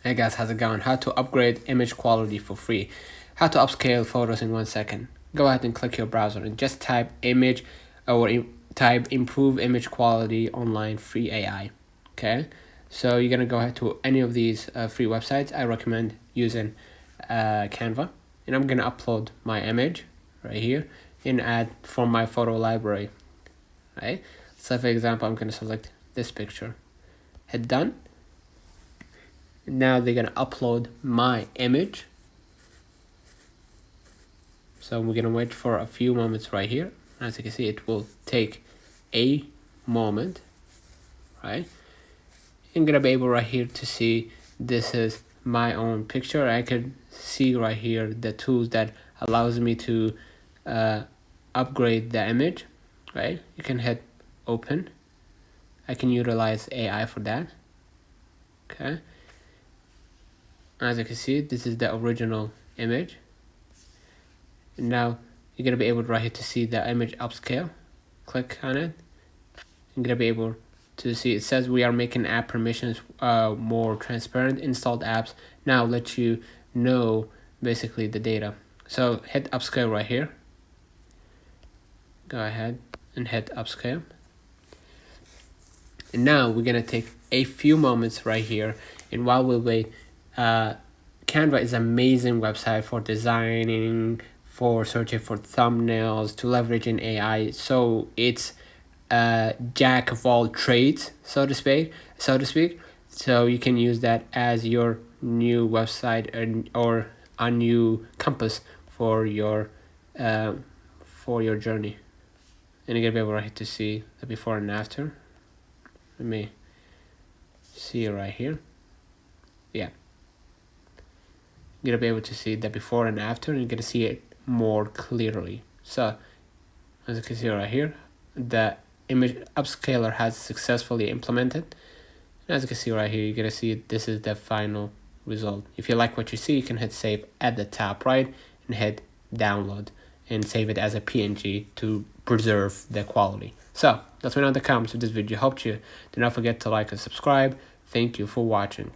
Hey guys, how's it going? How to upgrade image quality for free. How to upscale photos in 1 second. Go ahead and click your browser and just type image or type improve image quality online free AI. Okay, so you're gonna go ahead to any of these free websites. I recommend using Canva, and I'm gonna upload my image right here and add from my photo library. Right, so for example, I'm gonna select this picture, hit done. Now they're gonna upload my image, so we're gonna wait for a few moments right here. As you can see, it will take a moment, right? I'm gonna be able right here to see this is my own picture. I could see right here the tools that allows me to upgrade the image, right? You can hit open. I can utilize AI for that. Okay, as you can see, this is the original image. And now you're gonna be able right here to see the image upscale. Click on it. You're gonna be able to see it says we are making app permissions more transparent. Installed apps now let you know basically the data. So hit upscale right here. Go ahead and hit upscale. And now we're gonna take a few moments right here, and while we wait, Canva is an amazing website for designing, for searching for thumbnails, to leveraging AI. So it's a jack of all trades, so to speak. So you can use that as your new website or a new compass for your journey. And you're gonna be able right here to see the before and after. Let me see it right here. Yeah, you're gonna be able to see the before and after, and you're gonna see it more clearly. So as you can see right here, the image upscaler has successfully implemented. And as you can see right here, you're gonna see this is the final result. If you like what you see, you can hit save at the top right and hit download and save it as a PNG to preserve the quality. So that's what in the comments of this video helped you. Do not forget to like and subscribe. Thank you for watching.